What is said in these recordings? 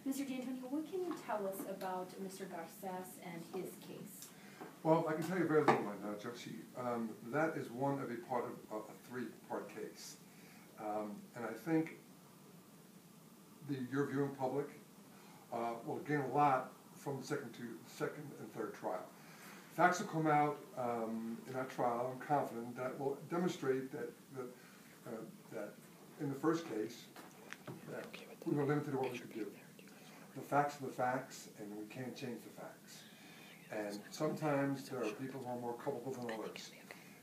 Mr. D'Antonio, what can you tell us about Mr. Garces and his case? Well, I can tell you very little on that, Judge. That is one of a part of a three-part case. And I think your viewing public will gain a lot from the second and third trial. Facts will come out in that trial, I'm confident, that will demonstrate that in the first case, that we were limited to what we could do. The facts are the facts, and we can't change the facts. And sometimes there are people who are more culpable than others.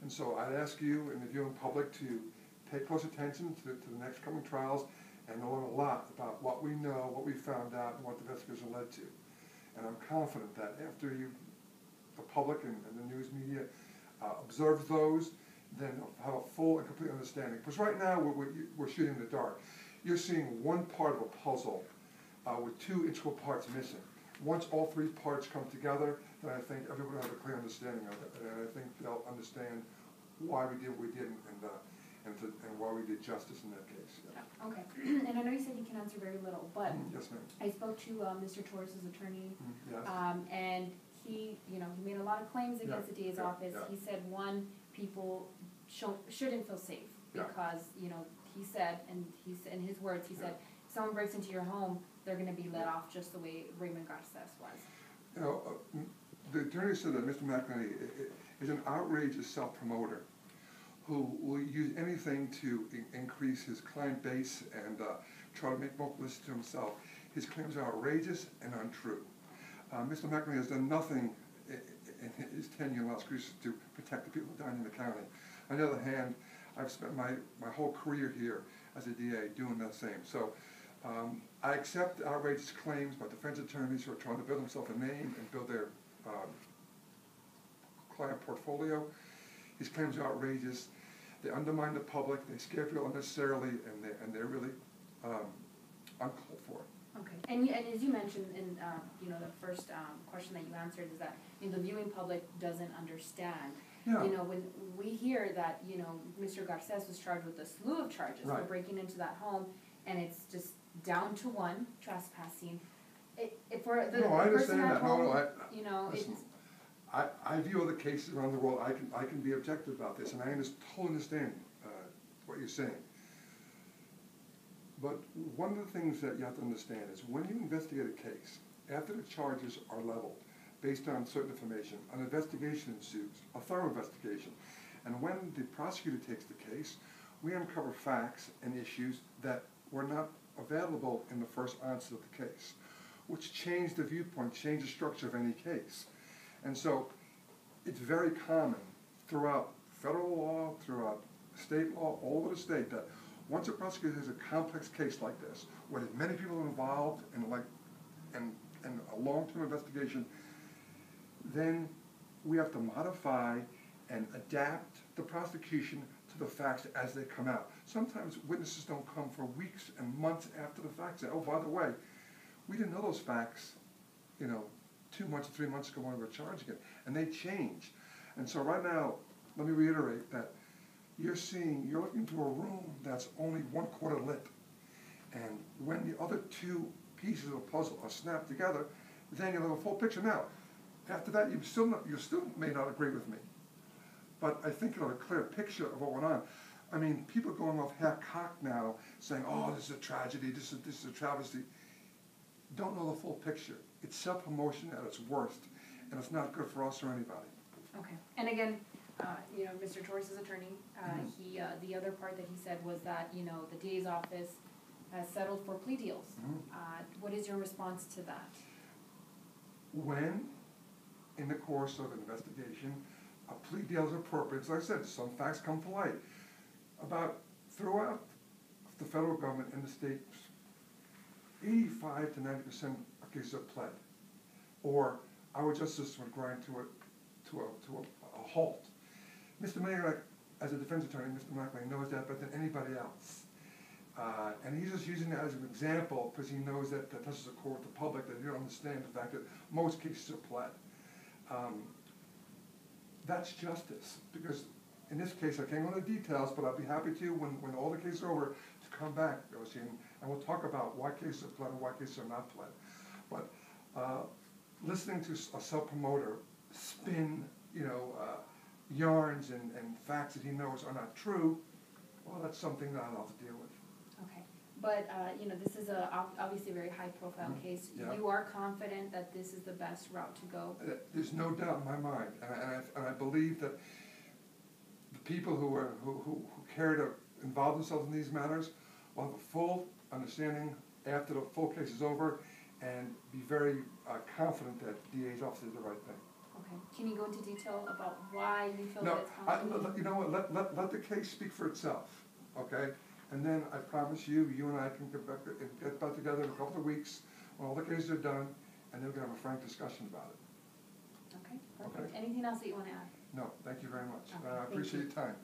And so I'd ask you and the viewing public to pay close attention to the next coming trials and learn a lot about what we know, what we found out, and what the investigation led to. And I'm confident that after the public and the news media observes those, then they'll have a full and complete understanding. Because right now we're shooting in the dark. You're seeing one part of a puzzle with two integral parts missing. Once all three parts come together, then I think everybody will have a clear understanding of it, and I think they'll understand why we did what we did and why we did justice in that case. Yeah. Okay, and I know you said you can answer very little, but yes, ma'am. I spoke to Mr. Torres' attorney, yes. And he made a lot of claims against the DA's office. Yeah. He said, one, people shouldn't feel safe because he said, and in his words, he said, if someone breaks into your home, they're going to be let off just the way Raymond Garces was. The attorney said that Mr. McNally is an outrageous self-promoter who will use anything to increase his client base and try to make more publicity to himself. His claims are outrageous and untrue. Mr. McNally has done nothing in his tenure in Las Cruces to protect the people down in the county. On the other hand, I've spent my whole career here as a DA doing the same. So I accept outrageous claims by defense attorneys who are trying to build themselves a name and build their client portfolio. His claims are outrageous. They undermine the public. They scare people unnecessarily, and they're really uncalled for. Okay, and as you mentioned in the first question that you answered is that the viewing public doesn't understand. Yeah. When we hear that Mr. Garces was charged with a slew of charges for breaking into that home, and it's just down to one, trespassing. For the person at home, listen, I view other cases around the world. I can be objective about this, and I totally understand what you're saying. But one of the things that you have to understand is when you investigate a case, after the charges are leveled, based on certain information, an investigation ensues, a thorough investigation. And when the prosecutor takes the case, we uncover facts and issues that were not available in the first onset of the case, which change the viewpoint, change the structure of any case. And so it's very common throughout federal law, throughout state law, all over the state, that once a prosecutor has a complex case like this, where there's many people involved and a long-term investigation, then we have to modify and adapt the prosecution to the facts as they come out. Sometimes witnesses don't come for weeks and months after the fact. Say, oh, by the way, we didn't know those facts, 2 months or 3 months ago when we were charging it, and they change. And so right now, let me reiterate that you're looking into a room that's only 1/4 lit. And when the other two pieces of the puzzle are snapped together, then you'll have a full picture. Now, after that, you still may not agree with me, but I think you'll have a clear picture of what went on. I mean, people are going off half-cocked now, saying, oh, this is a tragedy, this is a travesty. Don't know the full picture. It's self-promotion at its worst, and it's not good for us or anybody. Okay. And again, Mr. Torres' attorney, the other part that he said was that, the DA's office has settled for plea deals. What is your response to that? When, in the course of an investigation, a plea deal is appropriate, as I said, some facts come to light. Throughout the federal government and the states, 85 to 90% of cases are pled, or our justice would grind to a halt. Mr. Mayor, as a defense attorney, Mr. McNally knows that better than anybody else. And he's just using that as an example because he knows that touches the core of the public, that you don't understand the fact that most cases are pled. That's justice, because in this case, I can't go into details, but I'd be happy to, when all the cases are over, to come back, and we'll talk about why cases are pled and why cases are not pled. But listening to a self-promoter spin, yarns and facts that he knows are not true, well, that's something that I'll have to deal with. Okay, but, this is obviously a very high-profile case. Yeah. You are confident that this is the best route to go? There's no doubt in my mind, and I believe that the people who care to involve themselves in these matters will have a full understanding after the full case is over, and be very confident that the DA's office did the right thing. Okay. Can you go into detail about why you feel No, that it's confident? you know what? Let the case speak for itself, okay? And then I promise you and I can get back together in a couple of weeks when all the cases are done, and then we can have a frank discussion about it. Okay, perfect. Okay. Anything else that you want to add? No, thank you very much. Okay, I thank appreciate you. your time.